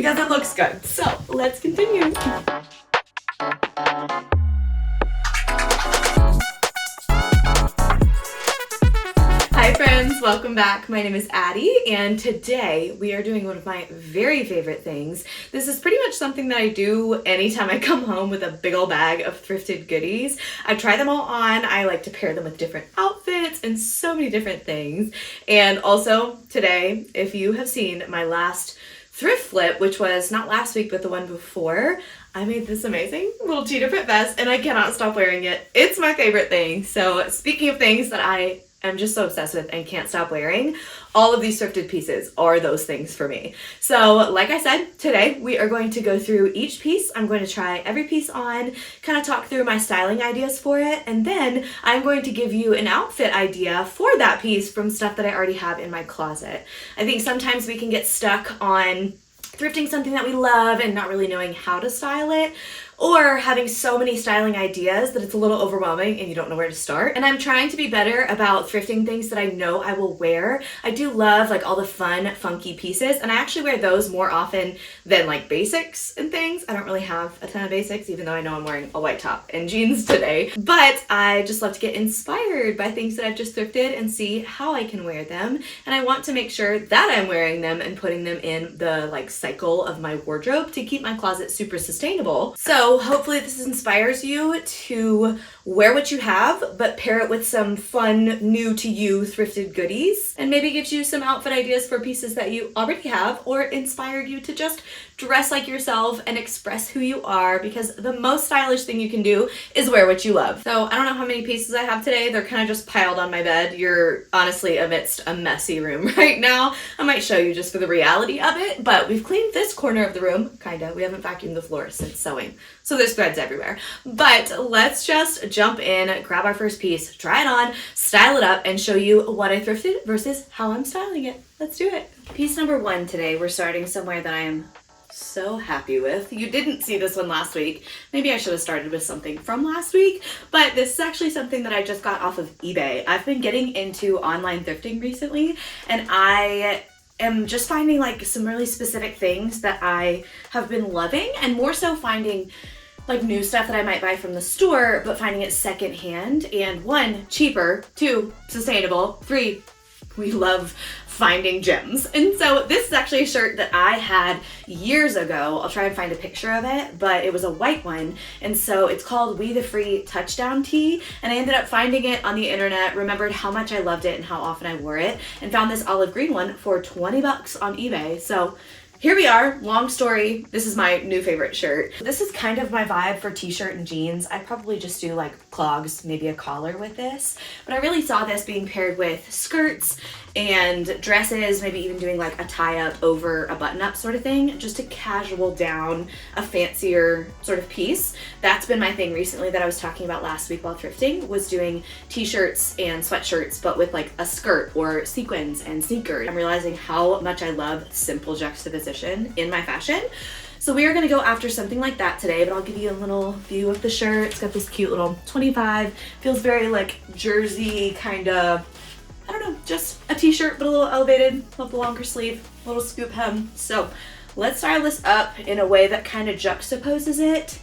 because it looks good. So let's continue. Hi friends, welcome back. My name is Addie, and today we are doing one of my very favorite things. This is pretty much something that I do anytime I come home with a big old bag of thrifted goodies. I try them all on. I like to pair them with different outfits and so many different things. And also today, if you have seen my last thrift flip, which was not last week but the one before, I made this amazing little cheetah print vest and I cannot stop wearing it. It's my favorite thing. So speaking of things that I'm just so obsessed with and can't stop wearing, all of these thrifted pieces are those things for me. So like I said, today we are going to go through each piece. I'm going to try every piece on, kind of talk through my styling ideas for it, and then I'm going to give you an outfit idea for that piece from stuff that I already have in my closet. I think sometimes we can get stuck on thrifting something that we love and not really knowing how to style it, or having so many styling ideas that it's a little overwhelming and you don't know where to start. And I'm trying to be better about thrifting things that I know I will wear. I do love like all the fun, funky pieces, and I actually wear those more often than like basics and things. I don't really have a ton of basics, even though I know I'm wearing a white top and jeans today. But I just love to get inspired by things that I've just thrifted and see how I can wear them. And I want to make sure that I'm wearing them and putting them in the like cycle of my wardrobe to keep my closet super sustainable. So hopefully this inspires you to wear what you have, but pair it with some fun, new to you thrifted goodies, and maybe gives you some outfit ideas for pieces that you already have, or inspired you to just dress like yourself and express who you are, because the most stylish thing you can do is wear what you love. So I don't know how many pieces I have today. They're kind of just piled on my bed. You're honestly amidst a messy room right now. I might show you just for the reality of it, but we've cleaned this corner of the room, kinda. We haven't vacuumed the floor since sewing, so there's threads everywhere. But let's just jump in, grab our first piece, try it on, style it up, and show you what I thrifted versus how I'm styling it. Let's do it. Piece number one today, we're starting somewhere that I am so happy with. You didn't see this one last week. Maybe I should have started with something from last week, but this is actually something that I just got off of eBay. I've been getting into online thrifting recently, and I am just finding like some really specific things that I have been loving, and more so finding like new stuff that I might buy from the store, but finding it secondhand, and 1, cheaper, 2, sustainable, 3, we love finding gems. And so this is actually a shirt that I had years ago. I'll try and find a picture of it, but it was a white one. And so it's called We the Free Touchdown Tee. And I ended up finding it on the internet, remembered how much I loved it and how often I wore it, and found this olive green one for 20 bucks on eBay. So here we are, long story. This is my new favorite shirt. This is kind of my vibe for t-shirt and jeans. I'd probably just do like clogs, maybe a collar with this. But I really saw this being paired with skirts and dresses, maybe even doing like a tie-up over a button-up sort of thing, just to casual down a fancier sort of piece. That's been my thing recently that I was talking about last week while thrifting, was doing t-shirts and sweatshirts, but with like a skirt or sequins and sneakers. I'm realizing how much I love simple juxtaposition in my fashion. So we are gonna go after something like that today, but I'll give you a little view of the shirt. It's got this cute little 25, feels very like jersey kind of, I don't know, just a t-shirt, but a little elevated, love the longer sleeve, little scoop hem. So let's style this up in a way that kind of juxtaposes it,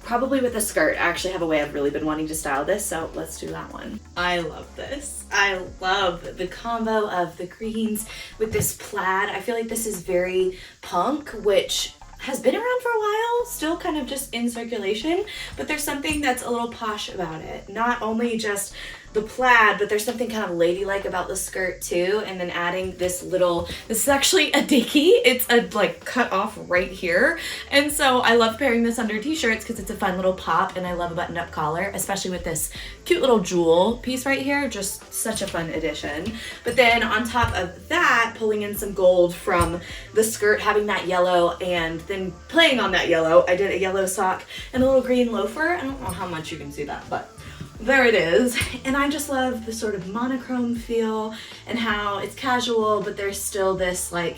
probably with a skirt. I actually have a way I've really been wanting to style this, so let's do that one. I love this. I love the combo of the greens with this plaid. I feel like this is very punk, which has been around for a while, still kind of just in circulation, but there's something that's a little posh about it. Not only just the plaid, but there's something kind of ladylike about the skirt too, and then adding this is actually a dicky. It's a like cut off right here, and so I love pairing this under t-shirts because it's a fun little pop, and I love a buttoned up collar, especially with this cute little jewel piece right here. Just such a fun addition. But then on top of that, pulling in some gold from the skirt, having that yellow, and then playing on that yellow, I did a yellow sock and a little green loafer. I don't know how much you can see that, but there it is. And I just love the sort of monochrome feel and how it's casual, but there's still this like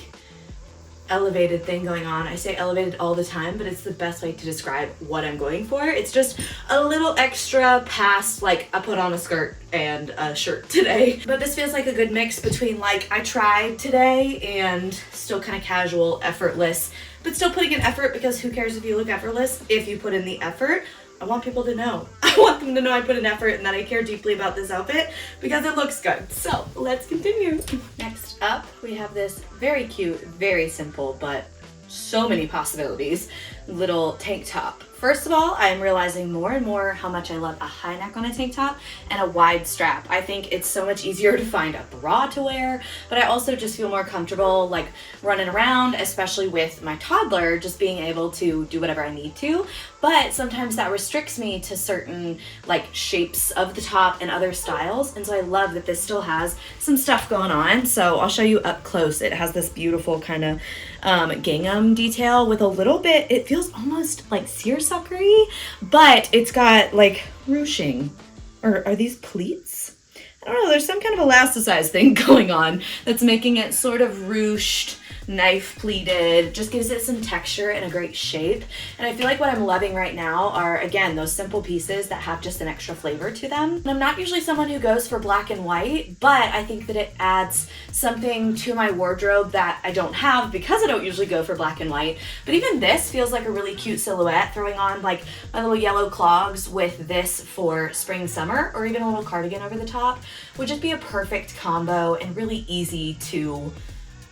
elevated thing going on. I say elevated all the time, but it's the best way to describe what I'm going for. It's just a little extra past like I put on a skirt and a shirt today. But this feels like a good mix between like I tried today and still kind of casual, effortless, but still putting in effort, because who cares if you look effortless if you put in the effort. I want people to know. I want them to know I put in effort and that I care deeply about this outfit because it looks good. So let's continue. Next up, we have this very cute, very simple, but so many possibilities, little tank top. First of all, I'm realizing more and more how much I love a high neck on a tank top and a wide strap. I think it's so much easier to find a bra to wear, but I also just feel more comfortable like running around, especially with my toddler, just being able to do whatever I need to. But sometimes that restricts me to certain like shapes of the top and other styles. And so I love that this still has some stuff going on. So I'll show you up close. It has this beautiful kind of gingham detail with a little bit, it feels almost like seersuckery, but it's got like ruching, or are these pleats? I don't know, there's some kind of elasticized thing going on that's making it sort of ruched, knife pleated, just gives it some texture and a great shape. And I feel like what I'm loving right now are, again, those simple pieces that have just an extra flavor to them. And I'm not usually someone who goes for black and white, but I think that it adds something to my wardrobe that I don't have because I don't usually go for black and white. But even this feels like a really cute silhouette, throwing on like my little yellow clogs with this for spring, summer, or even a little cardigan over the top would just be a perfect combo and really easy to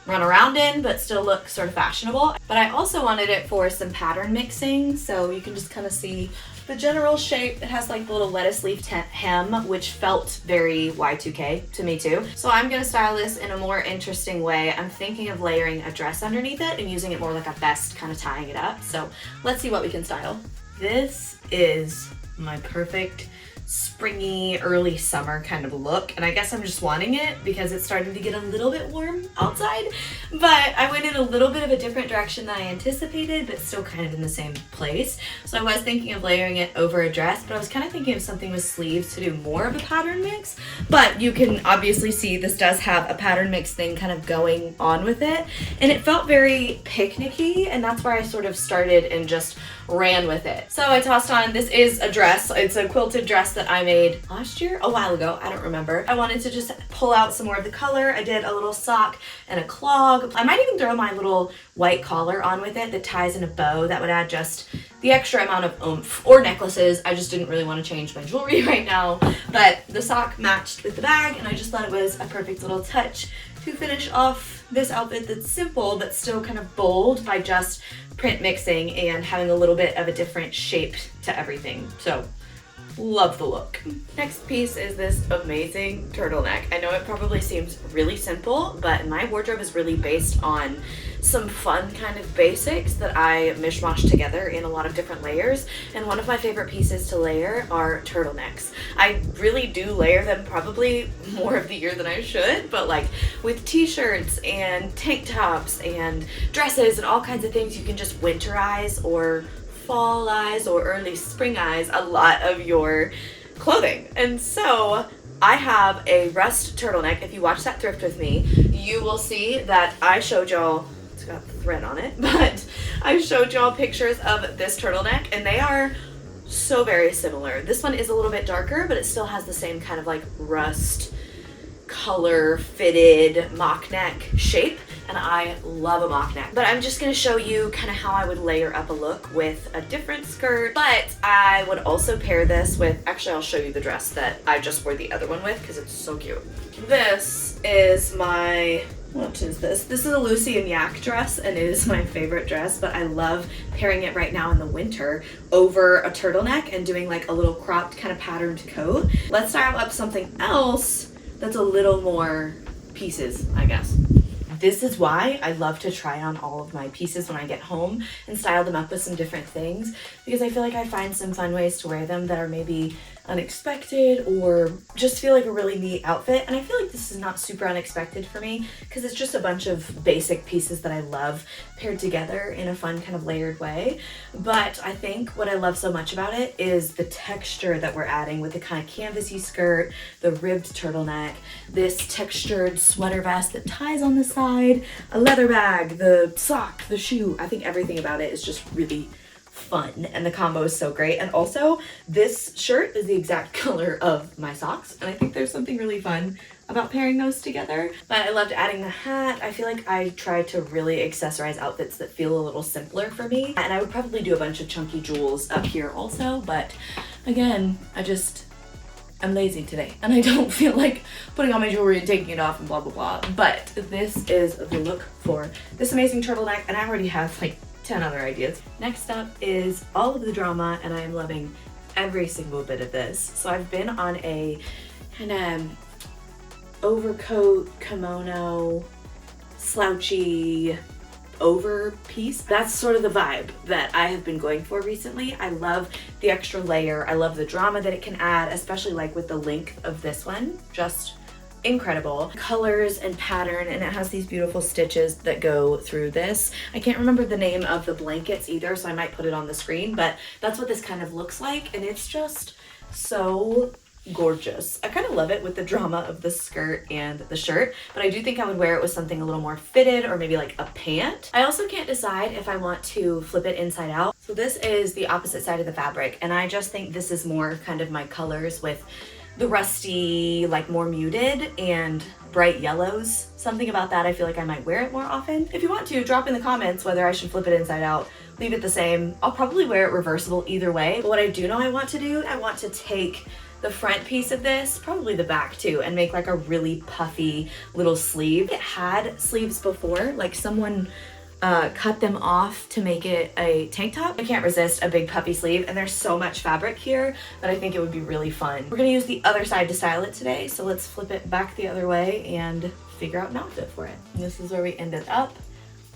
run around in, but still look sort of fashionable. But I also wanted it for some pattern mixing, so you can just kind of see the general shape. It has like the little lettuce leaf hem, which felt very Y2K to me too. So I'm gonna style this in a more interesting way. I'm thinking of layering a dress underneath it and using it more like a vest, kind of tying it up. So let's see what we can style. This is my perfect springy early summer kind of look, and I guess I'm just wanting it because it's starting to get a little bit warm outside, but I went in a little bit of a different direction than I anticipated, but still kind of in the same place. So I was thinking of layering it over a dress, but I was kind of thinking of something with sleeves to do more of a pattern mix. But you can obviously see this does have a pattern mix thing kind of going on with it, and it felt very picnicky, and that's where I sort of started and just ran with it. So I tossed on, this is a dress, it's a quilted dress that I made last year, a while ago, I don't remember. I wanted to just pull out some more of the color. I did a little sock and a clog. I might even throw my little white collar on with it that ties in a bow. That would add just the extra amount of oomph, or necklaces. I just didn't really want to change my jewelry right now, but the sock matched with the bag, and I just thought it was a perfect little touch to finish off this outfit that's simple but still kind of bold by just print mixing and having a little bit of a different shape to everything. So love the look. Next piece is this amazing turtleneck. I know it probably seems really simple, but my wardrobe is really based on some fun kind of basics that I mishmash together in a lot of different layers, and one of my favorite pieces to layer are turtlenecks. I really do layer them probably more of the year than I should, but like with t-shirts and tank tops and dresses and all kinds of things, you can just winterize or fall-ize or early spring-ize a lot of your clothing. And so I have a rust turtleneck. If you watch that thrift with me, you will see that I showed y'all, it's got thread on it, but I showed y'all pictures of this turtleneck, and they are so very similar. This one is a little bit darker, but it still has the same kind of like rust color fitted mock neck shape, and I love a mock neck. But I'm just gonna show you kind of how I would layer up a look with a different skirt, but I would also pair this with, actually I'll show you the dress that I just wore the other one with because it's so cute. This is my, what is this? This is a Lucy and Yak dress, and it is my favorite dress, but I love pairing it right now in the winter over a turtleneck and doing like a little cropped kind of patterned coat. Let's style up something else that's a little more pieces, I guess. This is why I love to try on all of my pieces when I get home and style them up with some different things, because I feel like I find some fun ways to wear them that are maybe unexpected or just feel like a really neat outfit. And I feel like this is not super unexpected for me because it's just a bunch of basic pieces that I love paired together in a fun kind of layered way. But I think what I love so much about it is the texture that we're adding with the kind of canvasy skirt, the ribbed turtleneck, this textured sweater vest that ties on the side, a leather bag, the sock, the shoe. I think everything about it is just really fun, and the combo is so great. And also this shirt is the exact color of my socks, and I think there's something really fun about pairing those together. But I loved adding the hat. I feel like I try to really accessorize outfits that feel a little simpler for me, and I would probably do a bunch of chunky jewels up here also, but again, I'm lazy today and I don't feel like putting on my jewelry and taking it off and blah blah blah. But this is the look for this amazing turtleneck, and I already have like 10 other ideas. Next up is all of the drama, and I am loving every single bit of this. So I've been on a kind of overcoat, kimono, slouchy over piece. That's sort of the vibe that I have been going for recently. I love the extra layer. I love the drama that it can add, especially like with the length of this one. Just incredible colors and pattern, and it has these beautiful stitches that go through this. I can't remember the name of the blankets either, so I might put it on the screen, but that's what this kind of looks like, and it's just so gorgeous. I kind of love it with the drama of the skirt and the shirt, but I do think I would wear it with something a little more fitted, or maybe like a pant. I also can't decide if I want to flip it inside out. So this is the opposite side of the fabric, and I just think this is more kind of my colors with the rusty, like more muted and bright yellows. Something about that, I feel like I might wear it more often. If you want to, drop in the comments whether I should flip it inside out, leave it the same. I'll probably wear it reversible either way, but what I do know I want to do, I want to take the front piece of this, probably the back too, and make like a really puffy little sleeve. It had sleeves before, like someone cut them off to make it a tank top. I can't resist a big puffy sleeve, and there's so much fabric here that I think it would be really fun. We're gonna use the other side to style it today, so let's flip it back the other way and figure out an outfit for it. And this is where we ended up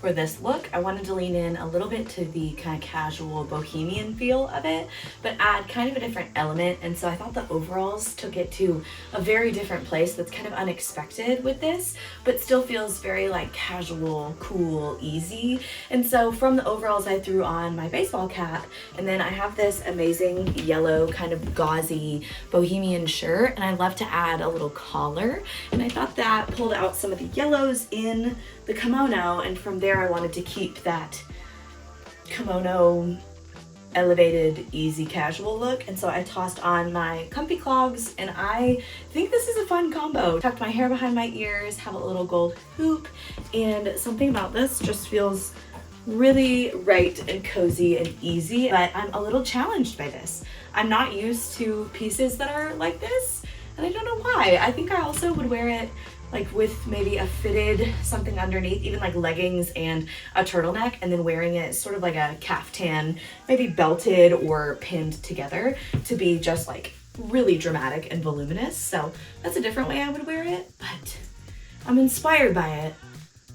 for this look. I wanted to lean in a little bit to the kind of casual bohemian feel of it, but add kind of a different element, and so I thought the overalls took it to a very different place that's kind of unexpected with this, but still feels very like casual, cool, easy. And so from the overalls I threw on my baseball cap, and then I have this amazing yellow kind of gauzy bohemian shirt, and I love to add a little collar, and I thought that pulled out some of the yellows in the kimono, and from there I wanted to keep that kimono elevated, easy, casual look. And so I tossed on my comfy clogs, and I think this is a fun combo. Tucked my hair behind my ears, have a little gold hoop, and something about this just feels really right and cozy and easy, but I'm a little challenged by this. I'm not used to pieces that are like this, and I don't know why. I think I also would wear it like with maybe a fitted something underneath, even like leggings and a turtleneck, and then wearing it sort of like a caftan, maybe belted or pinned together to be just like really dramatic and voluminous. So that's a different way I would wear it, but I'm inspired by it.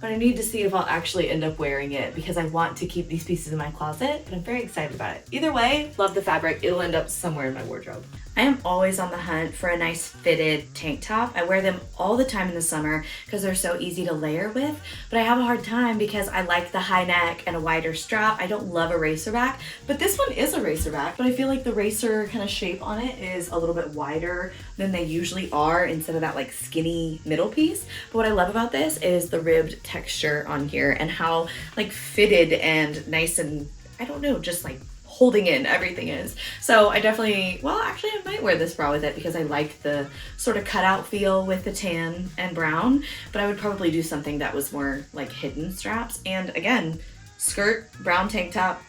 But I need to see if I'll actually end up wearing it, because I want to keep these pieces in my closet, but I'm very excited about it. Either way, love the fabric. It'll end up somewhere in my wardrobe. I am always on the hunt for a nice fitted tank top. I wear them all the time in the summer because they're so easy to layer with, but I have a hard time because I like the high neck and a wider strap. I don't love a racer back, but this one is a racer back, but I feel like the racer kind of shape on it is a little bit wider than they usually are, instead of that like skinny middle piece. But what I love about this is the ribbed texture on here and how like fitted and nice, and I don't know, just like holding in everything is. So I definitely, well, actually I might wear this bra with it because I like the sort of cutout feel with the tan and brown, but I would probably do something that was more like hidden straps. And again, skirt, brown tank top,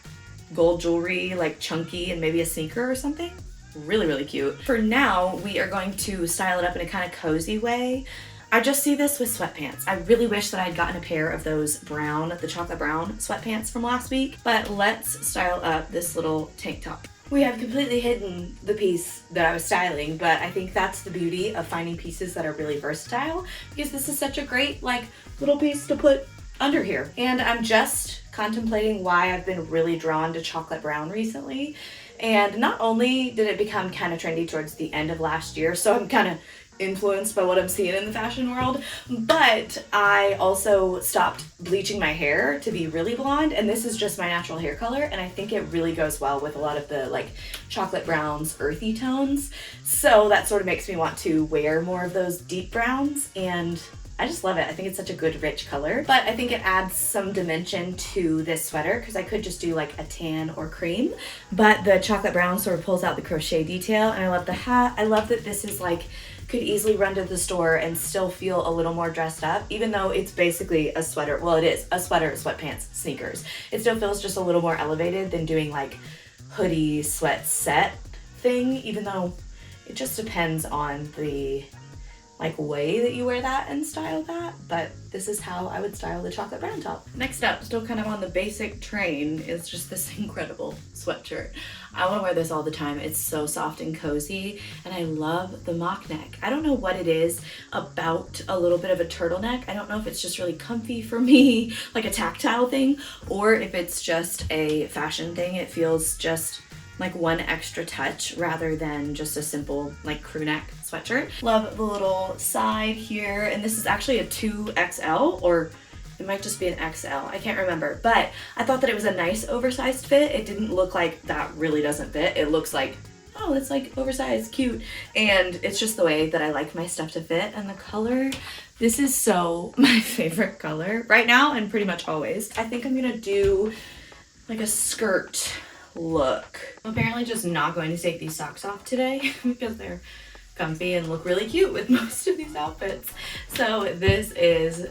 gold jewelry, like chunky, and maybe a sneaker or something. Really, really cute. For now, we are going to style it up in a kind of cozy way. I just see this with sweatpants. I really wish that I'd gotten a pair of those brown, the chocolate brown sweatpants from last week, but let's style up this little tank top. We have completely hidden the piece that I was styling, but I think that's the beauty of finding pieces that are really versatile, because this is such a great like little piece to put under here. And I'm just contemplating why I've been really drawn to chocolate brown recently. And not only did it become kind of trendy towards the end of last year, so I'm kind of influenced by what I'm seeing in the fashion world, but I also stopped bleaching my hair to be really blonde, and this is just my natural hair color, and I think it really goes well with a lot of the like chocolate browns, earthy tones. So that sort of makes me want to wear more of those deep browns, and I just love it. I think it's such a good rich color, but I think it adds some dimension to this sweater because I could just do like a tan or cream, but the chocolate brown sort of pulls out the crochet detail, and I love the hat. I love that this is like, could easily run to the store and still feel a little more dressed up, even though it's basically a sweater. Well, it is a sweater, sweatpants, sneakers. It still feels just a little more elevated than doing like hoodie sweat set thing, even though it just depends on the like way that you wear that and style that, but this is how I would style the chocolate brown top. Next up, still kind of on the basic train, is just this incredible sweatshirt. I want to wear this all the time. It's so soft and cozy, and I love the mock neck. I don't know what it is about a little bit of a turtleneck. I don't know if it's just really comfy for me, like a tactile thing, or if it's just a fashion thing. It feels just like one extra touch rather than just a simple like crew neck sweatshirt. Love the little side here, and this is actually a 2XL, or it might just be an XL, I can't remember, but I thought that it was a nice oversized fit. It didn't look like that really doesn't fit. It looks like, oh, it's like oversized, cute, and it's just the way that I like my stuff to fit. And the color, this is so my favorite color right now and pretty much always. I think I'm gonna do like a skirt look. I'm apparently just not going to take these socks off today because they're comfy and look really cute with most of these outfits. So this is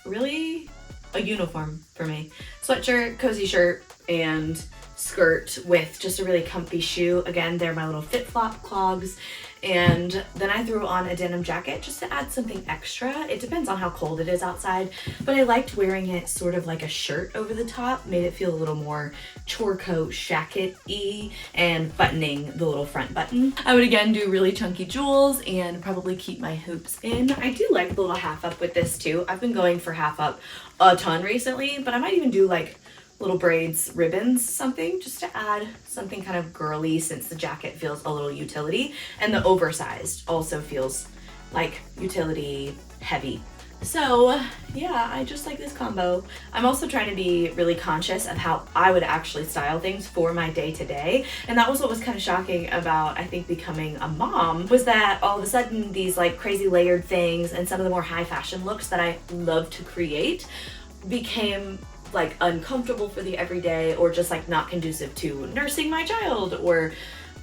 really a uniform for me. Sweatshirt, cozy shirt, and skirt with just a really comfy shoe. Again, they're my little fit-flop clogs. And then I threw on a denim jacket just to add something extra. It depends on how cold it is outside, but I liked wearing it sort of like a shirt over the top, made it feel a little more chore coat shacket-y, and buttoning the little front button. I would again do really chunky jewels and probably keep my hoops in. I do like the little half up with this too. I've been going for half up a ton recently, but I might even do like little braids, ribbons, something, just to add something kind of girly since the jacket feels a little utility, and the oversized also feels like utility heavy. So yeah, I just like this combo. I'm also trying to be really conscious of how I would actually style things for my day-to-day, and that was what was kind of shocking about, I think, becoming a mom, was that all of a sudden these like crazy layered things and some of the more high fashion looks that I love to create became like uncomfortable for the everyday, or just like not conducive to nursing my child, or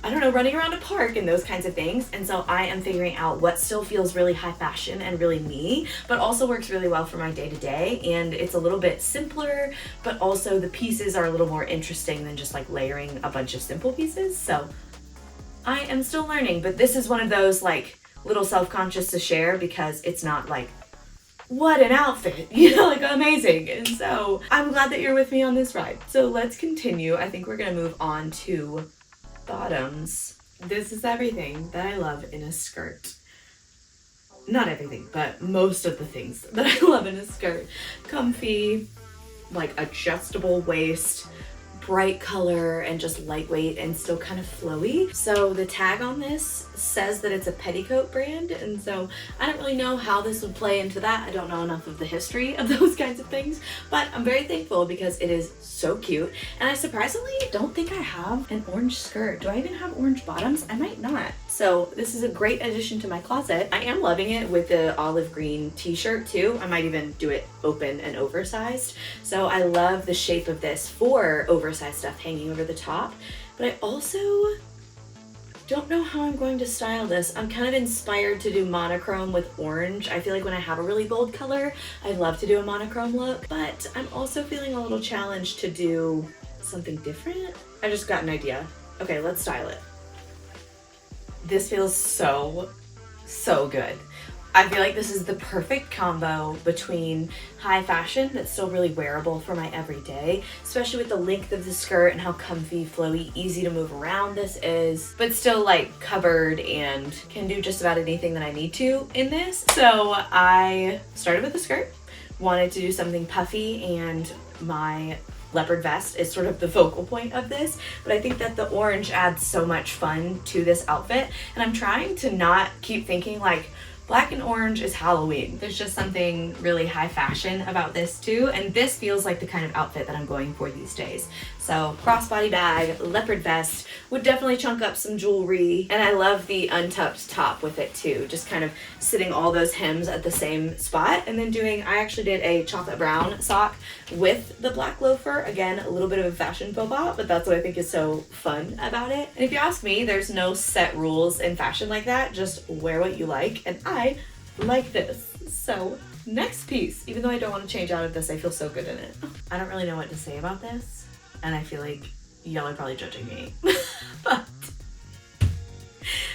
I don't know, running around a park and those kinds of things. And so I am figuring out what still feels really high fashion and really me, but also works really well for my day-to-day. And it's a little bit simpler, but also the pieces are a little more interesting than just like layering a bunch of simple pieces. So I am still learning, but this is one of those like little self-conscious to share, because it's not like, what an outfit, you know, like amazing. And so I'm glad that you're with me on this ride. So let's continue. I think we're gonna move on to bottoms. This is everything that I love in a skirt. Not everything, but most of the things that I love in a skirt. Comfy, like adjustable waist, bright color, and just lightweight and still kind of flowy. So the tag on this says that it's a petticoat brand, and so I don't really know how this would play into that. I don't know enough of the history of those kinds of things, but I'm very thankful because it is so cute. And I surprisingly don't think I have an orange skirt. Do I even have orange bottoms? I might not. So this is a great addition to my closet. I am loving it with the olive green t-shirt too. I might even do it open and oversized. So I love the shape of this for oversized stuff hanging over the top, but I also don't know how I'm going to style this. I'm kind of inspired to do monochrome with orange. I feel like when I have a really bold color, I'd love to do a monochrome look, but I'm also feeling a little challenged to do something different. I just got an idea. Okay, let's style it. This feels so good. I feel like this is the perfect combo between high fashion that's still really wearable for my everyday, especially with the length of the skirt and how comfy, flowy, easy to move around this is, but still like covered and can do just about anything that I need to in this. So I started with the skirt, wanted to do something puffy, and my leopard vest is sort of the focal point of this, but I think that the orange adds so much fun to this outfit, and I'm trying to not keep thinking like, Black and orange is Halloween. There's just something really high fashion about this too, and this feels like the kind of outfit that I'm going for these days. So crossbody bag, leopard vest, would definitely chunk up some jewelry, and I love the untucked top with it too, just kind of sitting all those hems at the same spot, and then I actually did a chocolate brown sock with the black loafer. Again, a little bit of a fashion faux pas, but that's what I think is so fun about it. And if you ask me, there's no set rules in fashion like that, just wear what you like, and I like this. So next piece, even though I don't want to change out of this, I feel so good in it. I don't really know what to say about this, and I feel like y'all are probably judging me. But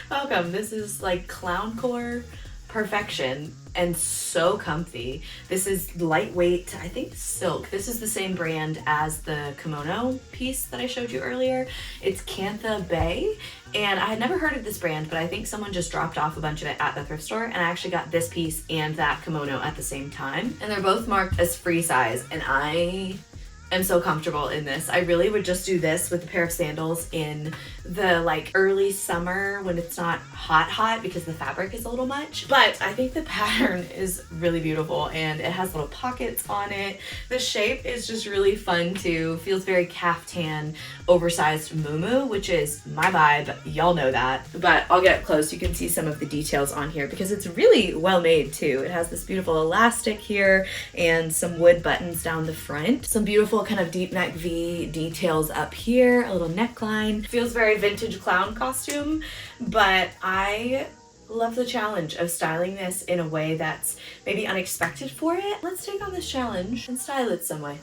welcome. This is like clowncore perfection and so comfy. This is lightweight, I think silk. This is the same brand as the kimono piece that I showed you earlier. It's Cantha Bay, and I had never heard of this brand, but I think someone just dropped off a bunch of it at the thrift store, and I actually got this piece and that kimono at the same time. And they're both marked as free size, and I am so comfortable in this. I really would just do this with a pair of sandals in the like early summer when it's not hot because the fabric is a little much. But I think the pattern is really beautiful, and it has little pockets on it. The shape is just really fun too. Feels very caftan, oversized muumuu, which is my vibe. Y'all know that. But I'll get up close. You can see some of the details on here because it's really well made too. It has this beautiful elastic here and some wood buttons down the front. Some beautiful kind of deep neck V details up here, a little neckline. Feels very vintage clown costume, but I love the challenge of styling this in a way that's maybe unexpected for it. Let's take on this challenge and style it some way.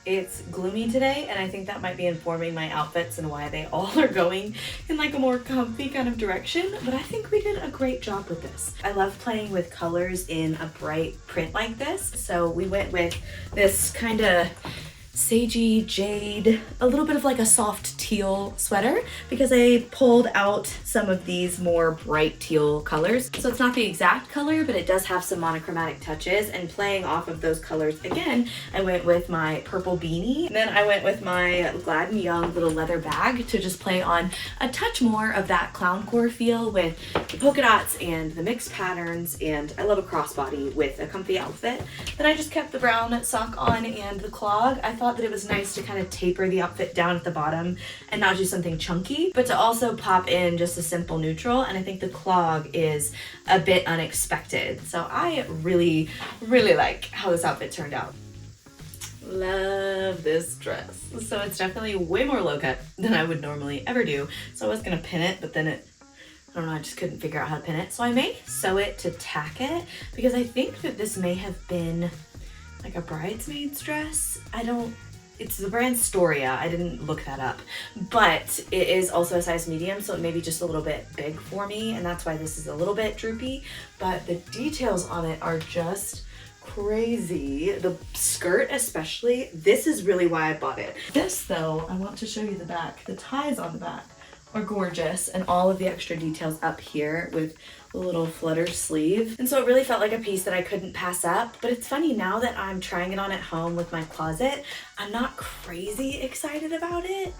It's gloomy today, and I think that might be informing my outfits and why they all are going in like a more comfy kind of direction, but I think we did a great job with this. I love playing with colors in a bright print like this, so we went with this kind of sagey jade, a little bit of like a soft teal sweater because I pulled out some of these more bright teal colors. So it's not the exact color, but it does have some monochromatic touches, and playing off of those colors again, I went with my purple beanie. And then I went with my Glad & Young little leather bag to just play on a touch more of that clowncore feel with the polka dots and the mixed patterns, and I love a crossbody with a comfy outfit. Then I just kept the brown sock on and the clog. I thought that it was nice to kind of taper the outfit down at the bottom and not do something chunky, but to also pop in just a simple neutral, and I think the clog is a bit unexpected. So I really, really like how this outfit turned out. Love this dress. So it's definitely way more low cut than I would normally ever do. So I was gonna pin it, but then I don't know, I just couldn't figure out how to pin it. So I may sew it to tack it because I think that this may have been like a bridesmaid's dress. It's the brand Storia. I didn't look that up, but it is also a size medium, so it may be just a little bit big for me, and that's why this is a little bit droopy, but the details on it are just crazy. The skirt especially, this is really why I bought it. This though, I want to show you the back. The ties on the back are gorgeous, and all of the extra details up here with a little flutter sleeve. And so it really felt like a piece that I couldn't pass up. But it's funny, now that I'm trying it on at home with my closet, I'm not crazy excited about it,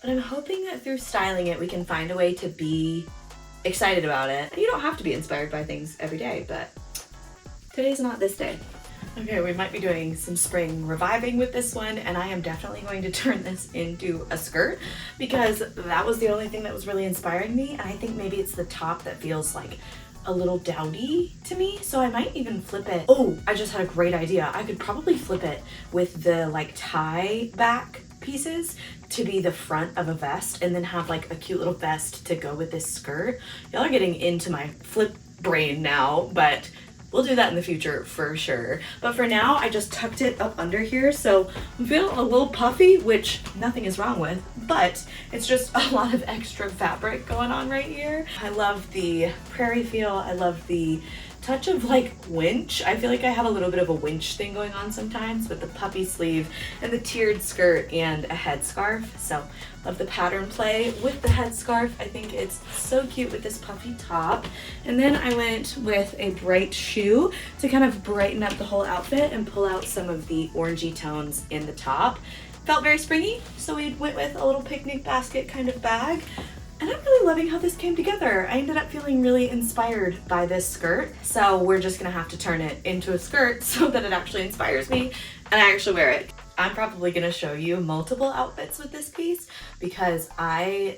but I'm hoping that through styling it, we can find a way to be excited about it. You don't have to be inspired by things every day, but today's not this day. Okay, we might be doing some spring reviving with this one, and I am definitely going to turn this into a skirt because that was the only thing that was really inspiring me, and I think maybe it's the top that feels like a little dowdy to me, so I might even flip it. Oh, I just had a great idea. I could probably flip it with the like tie back pieces to be the front of a vest, and then have like a cute little vest to go with this skirt. Y'all are getting into my flip brain now, but we'll do that in the future for sure. But for now, I just tucked it up under here, so I'm feeling a little puffy, which nothing is wrong with, but it's just a lot of extra fabric going on right here. I love the prairie feel. I love the touch of like winch. I feel like I have a little bit of a winch thing going on sometimes with the puffy sleeve and the tiered skirt and a headscarf. So love the pattern play with the headscarf. I think it's so cute with this puffy top. And then I went with a bright shoe to kind of brighten up the whole outfit and pull out some of the orangey tones in the top. Felt very springy, so we went with a little picnic basket kind of bag. And I'm really loving how this came together. I ended up feeling really inspired by this skirt. So we're just gonna have to turn it into a skirt so that it actually inspires me and I actually wear it. I'm probably gonna show you multiple outfits with this piece because my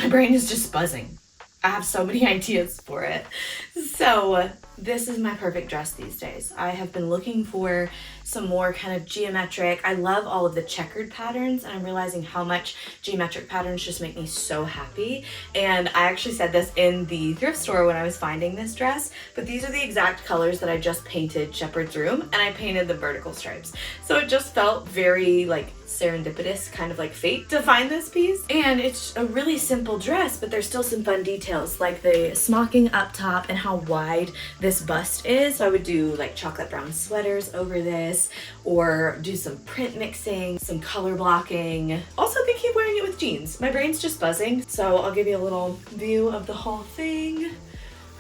brain is just buzzing. I have so many ideas for it. So this is my perfect dress these days. I have been looking for some more kind of geometric. I love all of the checkered patterns, and I'm realizing how much geometric patterns just make me so happy. And I actually said this in the thrift store when I was finding this dress, but these are the exact colors that I just painted Shepherd's Room, and I painted the vertical stripes. So it just felt very like serendipitous, kind of like fate to find this piece. And it's a really simple dress, but there's still some fun details like the smocking up top and how wide this bust is. So I would do like chocolate brown sweaters over this, or do some print mixing, some color blocking. Also thinking of wearing it with jeans. My brain's just buzzing, so I'll give you a little view of the whole thing.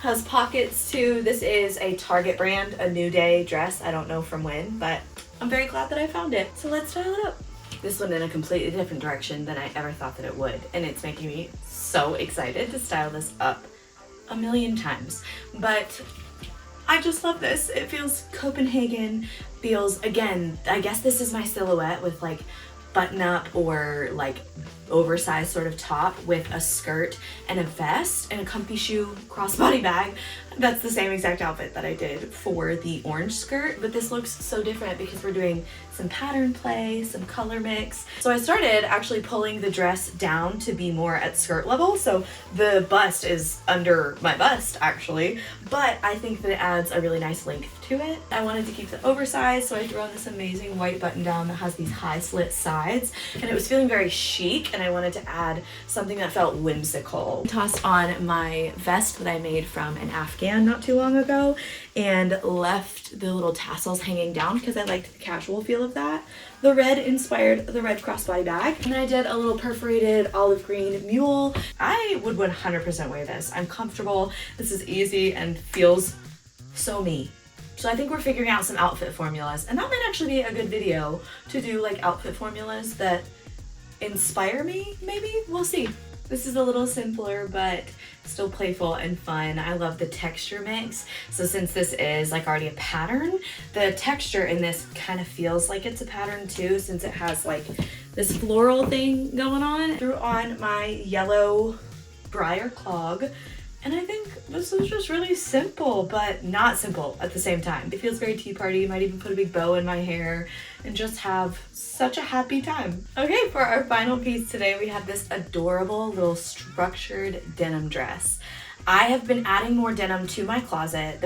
Has pockets too. This is a Target brand, a New Day dress. I don't know from when, but I'm very glad that I found it. So let's style it up. This went in a completely different direction than I ever thought that it would, and it's making me so excited to style this up a million times. But I just love this. It feels Copenhagen, feels, again, I guess this is my silhouette with like button up or like oversized sort of top with a skirt and a vest and a comfy shoe crossbody bag. That's the same exact outfit that I did for the orange skirt, but this looks so different because we're doing some pattern play, some color mix. So I started actually pulling the dress down to be more at skirt level. So the bust is under my bust actually, but I think that it adds a really nice length to it. I wanted to keep the oversized, so I threw on this amazing white button down that has these high slit sides, and it was feeling very chic, and I wanted to add something that felt whimsical. Tossed on my vest that I made from an Afghan not too long ago and left the little tassels hanging down because I liked the casual feel of that. The red inspired the red crossbody bag, and I did a little perforated olive green mule. I would 100% wear this. I'm comfortable. This is easy and feels so me. So I think we're figuring out some outfit formulas, and that might actually be a good video to do, like outfit formulas that inspire me, maybe? We'll see. This is a little simpler, but still playful and fun. I love the texture mix. So since this is like already a pattern, the texture in this kind of feels like it's a pattern too, since it has like this floral thing going on. Threw on my yellow briar clog, and I think this is just really simple, but not simple at the same time. It feels very tea party. Might even put a big bow in my hair and just have such a happy time. Okay, for our final piece today, we have this adorable little structured denim dress. I have been adding more denim to my closet.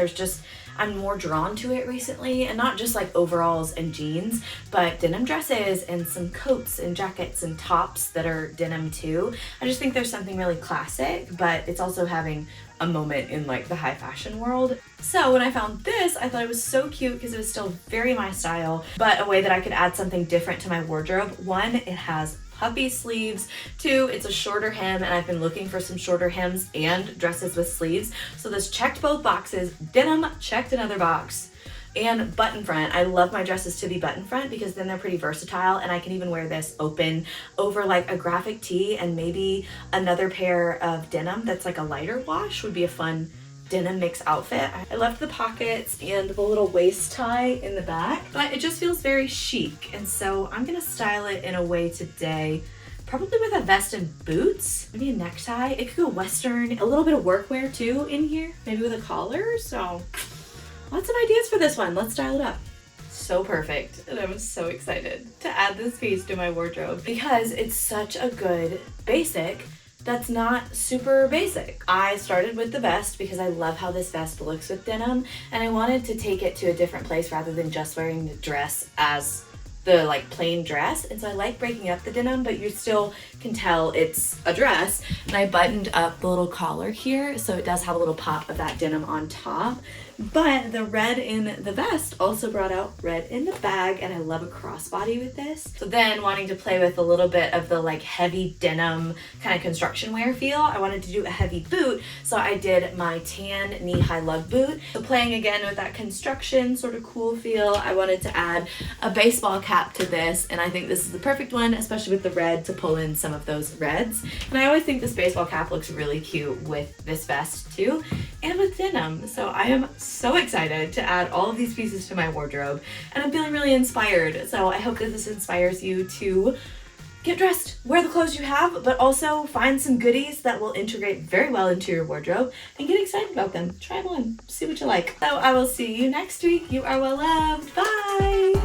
I'm more drawn to it recently, and not just like overalls and jeans, but denim dresses and some coats and jackets and tops that are denim too. I just think there's something really classic, but it's also having a moment in like the high fashion world. So when I found this, I thought it was so cute because it was still very my style, but a way that I could add something different to my wardrobe. One, it has puffy sleeves. Two, it's a shorter hem, and I've been looking for some shorter hems and dresses with sleeves. So this checked both boxes. Denim checked another box. And button front. I love my dresses to be button front because then they're pretty versatile, and I can even wear this open over like a graphic tee, and maybe another pair of denim that's like a lighter wash would be a fun denim mix outfit. I left the pockets and the little waist tie in the back, but it just feels very chic, and so I'm gonna style it in a way today, probably with a vest and boots, maybe a necktie. It could go western, a little bit of workwear too in here, maybe with a collar. So lots of ideas for this one. Let's style it up. So perfect, and I'm so excited to add this piece to my wardrobe because it's such a good basic that's not super basic. I started with the vest because I love how this vest looks with denim, and I wanted to take it to a different place rather than just wearing the dress as the like plain dress. And so I like breaking up the denim, but you still can tell it's a dress. And I buttoned up the little collar here, so it does have a little pop of that denim on top. But the red in the vest also brought out red in the bag, and I love a crossbody with this. So then, wanting to play with a little bit of the like heavy denim kind of construction wear feel, I wanted to do a heavy boot, so I did my tan knee-high lug boot. So playing again with that construction sort of cool feel, I wanted to add a baseball cap to this, and I think this is the perfect one, especially with the red, to pull in some of those reds. And I always think this baseball cap looks really cute with this vest too, and with denim. So I am so excited to add all of these pieces to my wardrobe, and I'm feeling really inspired. So I hope that this inspires you to get dressed, wear the clothes you have, but also find some goodies that will integrate very well into your wardrobe and get excited about them. Try them on, see what you like. So I will see you next week. You are well loved. Bye.